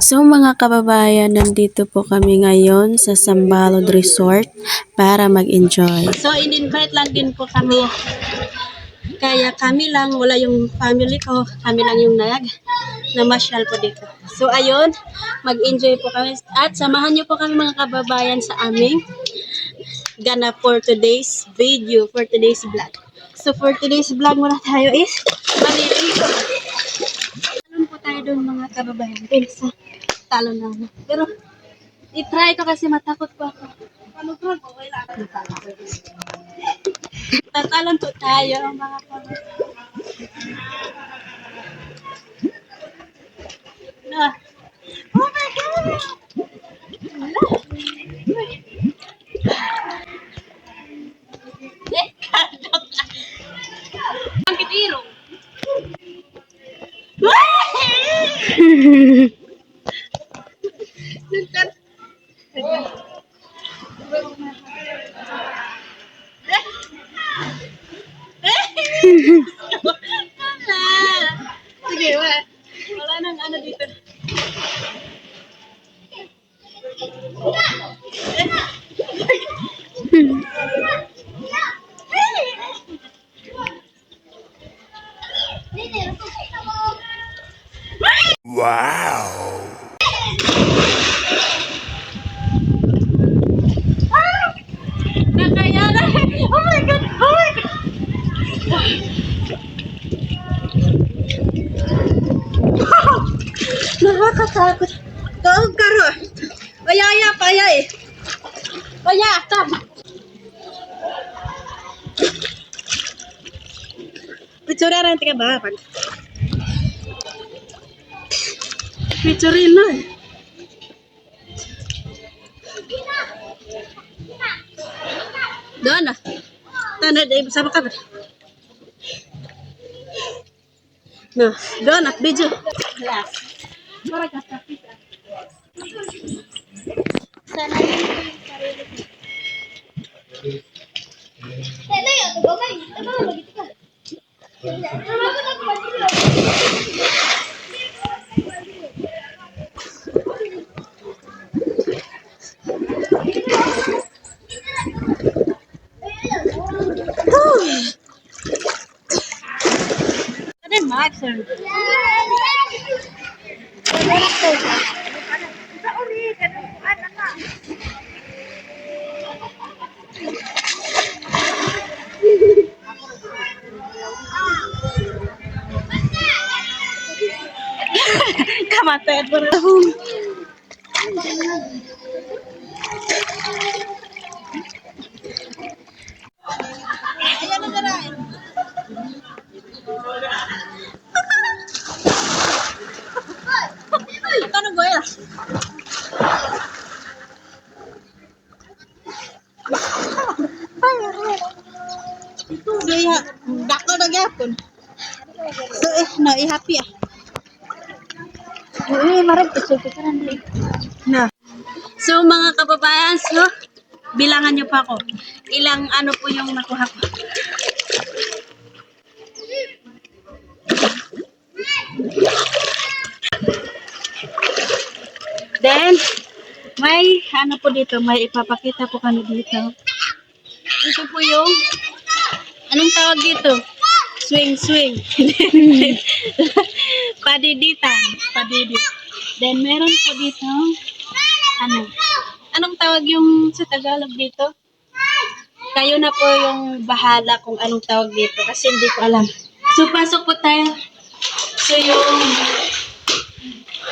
So mga kababayan, nandito po kami ngayon sa Sambalod Resort para mag-enjoy. So in-invite lang din po kami. Kaya kami lang, wala yung family ko, kami lang yung namasyal po dito. So ayun, mag-enjoy po kami at samahan niyo po kami mga kababayan sa aming ganap for today's video, for today's vlog. So for today's vlog muna tayo is maliligo. Talon po tayo doon mga kababayan dun sa talon namin. Pero i-try ko kasi matakot po ako. Tatalon po tayo mga kababayan. Na. Oh my God! Ang kitiro. Sige, wala nang ano dito. Wow! Nakayala. Oh my God! Oh my God! Nakakatakot. Kaog karo. Payaya, paya eh. Paya, tam. Pitsura rin tika ba? Pitsurin na eh. Doon na. Tanda, sama ka ba? No, doon na, video. Yes. Para ka sa pizza. Sana yun yung sarili ko. Tela yun, bagay. Ano ba begitu ka? Ano yung Max? Kamatay mo rin. Ayan na narain. Ano ba yan? Gaya, dako na gyapon. So no, i-happy ah. Marag ito ka na. So mga kababayan, so bilangan niyo pa ako. Ilang ano po yung nakuha ko. Then, may ano po dito, may ipapakita po kami dito. Ito po yung, anong tawag dito? Swing. Padiditan. Padidit. Then, meron po dito, anong tawag yung sa Tagalog dito? Kayo na po yung bahala kung anong tawag dito kasi hindi ko alam. So, pasok po tayo. So,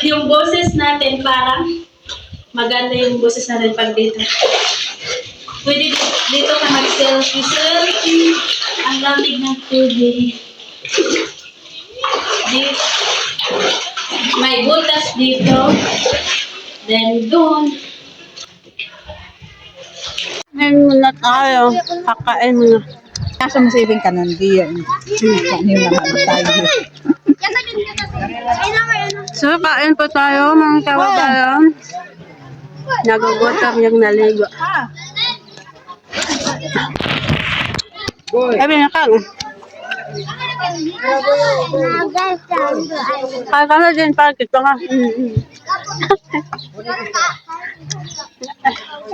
yung boses natin parang maganda yung boses natin pag dito. Pwede dito ka mag-selfie. Ang lamig ng tubig. Dito. May butas dito. Then doon. Ngayon muna tayo. Kakain muna. Nasa masibing ka nun, di yan. Yung naman tayo. So, kain po tayo mga kababayan. Nagugutom yung naligo. Sabi na kang. Kaya ka na din, parang ito nga.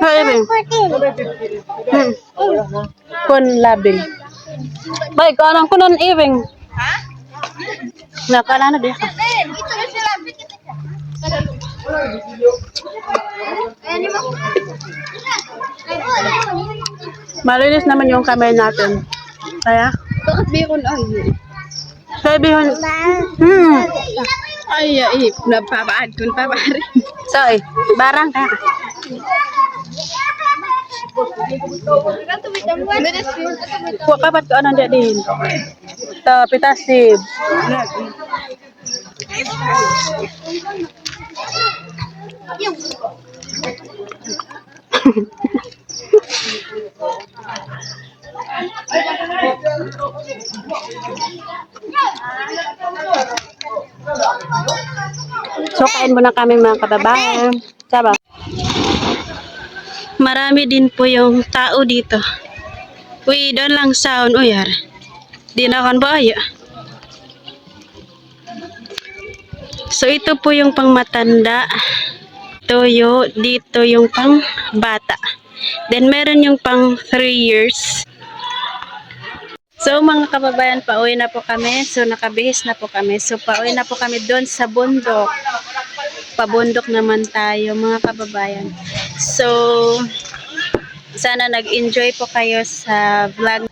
Ibing. Kun labing. Baik, anong kunon ibing? Ha? Nakala na dia ka. Malinis naman yung kamay natin. Kaya? Bakit bihon ay? Kaya bihon. Ay, napapaad ko pa pare. So, barang kaya ka. Kuha kapat ko anong dia din. Ito, pitasib. So, kain muna kami mga kababayan. Saba. Marami din po yung tao dito. Uy, doon lang sound. Uy, yar. Di na akong bayo. So, ito po yung pang matanda. Dito yung pang bata. Then, meron yung pang 3 years. So, mga kababayan, pauwi na po kami. So, nakabihis na po kami. So, pauwi na po kami doon sa bundok. Pabundok naman tayo, mga kababayan. So, sana nag-enjoy po kayo sa vlog.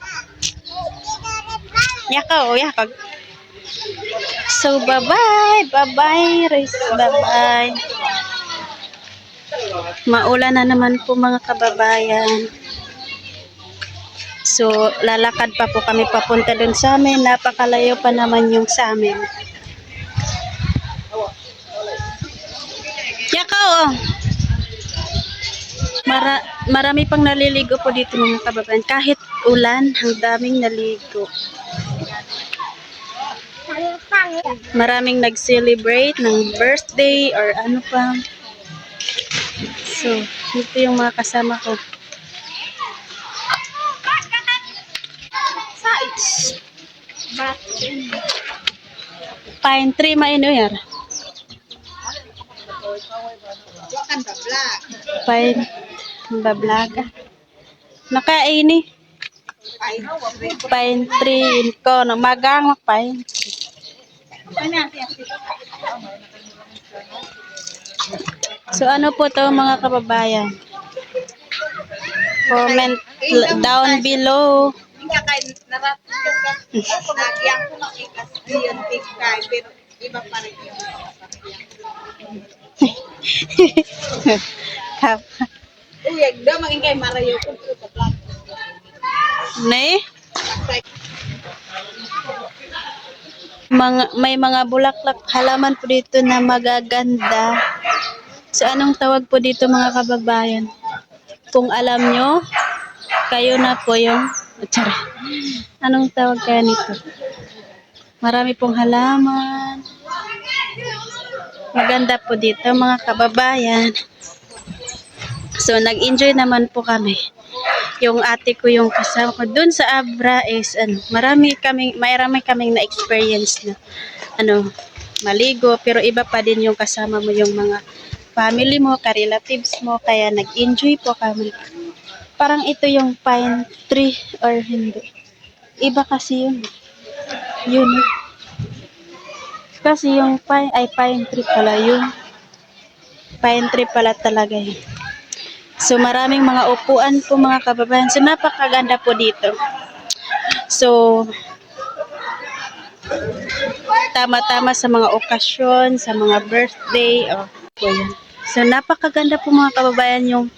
Yakaw, yakag. So, bye-bye. Bye-bye, Riz. Bye-bye. Maulan na naman po, mga kababayan. So, lalakad pa po kami papunta dun sa amin. Napakalayo pa naman yung sa amin. Yakaw, oh. Marami pang naliligo po dito, mga kababayan. Kahit ulan, ang daming naligo. Maraming nag-celebrate ng birthday or ano pa. So, ito yung mga kasama ko. Pine tree maino yar. Pine bablaga. Nakaini. Pine tree ko no magang pine. So ano po to mga kababayan? Comment down below. Ne? May mga bulaklak halaman po dito na magaganda. So anong tawag po dito mga kababayan? Kung alam nyo, kayo na po yung tsara. Anong tawag kaya nito? Marami pong halaman. Maganda po dito mga kababayan. So nag-enjoy naman po kami. Yung ate ko yung kasama ko dun sa Abra is marami kaming na-experience na maligo, pero iba pa din yung kasama mo yung mga family mo, ka-relatives mo, kaya nag-enjoy po kami. Parang ito yung pine tree or hindi. Iba kasi yun. Yun. Kasi yung pine tree pala yun. Pine tree pala talaga yun. So, maraming mga upuan po mga kababayan. So, napakaganda po dito. So, tama-tama sa mga okasyon, sa mga birthday. Po yan. So, napakaganda po mga kababayan yung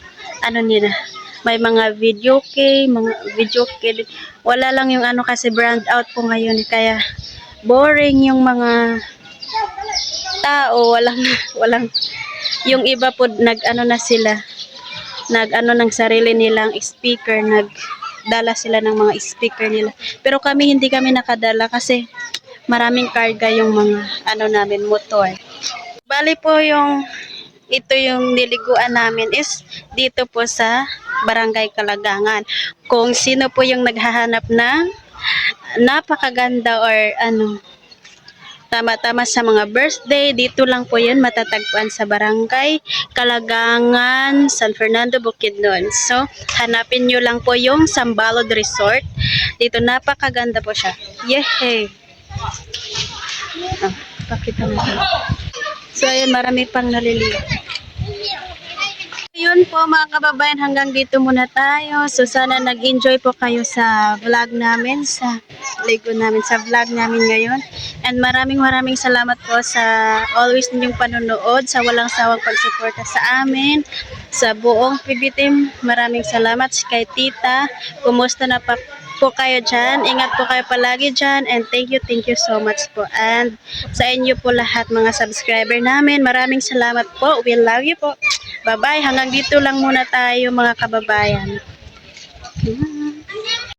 nila. May mga video key. Wala lang yung kasi brand out po ngayon. Kaya, boring yung mga tao. Walang yung iba po na sila. Ng sarili nilang speaker, nagdala sila ng mga speaker nila. Pero hindi kami nakadala kasi maraming karga yung mga namin motor. Bali po ito yung niliguan namin is dito po sa Barangay Kalagangan. Kung sino po yung naghahanap ng napakaganda or tama-tama sa mga birthday. Dito lang po yun matatagpuan sa Barangay Kalagangan, San Fernando, Bukidnon. So, hanapin nyo lang po yung Sambalod Resort. Dito napakaganda po siya. Yehey! Pakita natin. So, ayan, marami pang naliligo. Yun po mga kababayan, hanggang dito muna tayo. So sana nag-enjoy po kayo sa vlog namin, sa vlog namin ngayon. And maraming salamat po sa always ninyong panonood, sa walang sawang pagsuporta sa amin, sa buong PB team. Maraming salamat kay Tita. Kumusta na po kayo dyan? Ingat po kayo palagi dyan. And thank you so much po. And sa inyo po lahat mga subscriber namin, maraming salamat po. We love you po. Bye-bye. Hanggang dito lang muna tayo mga kababayan.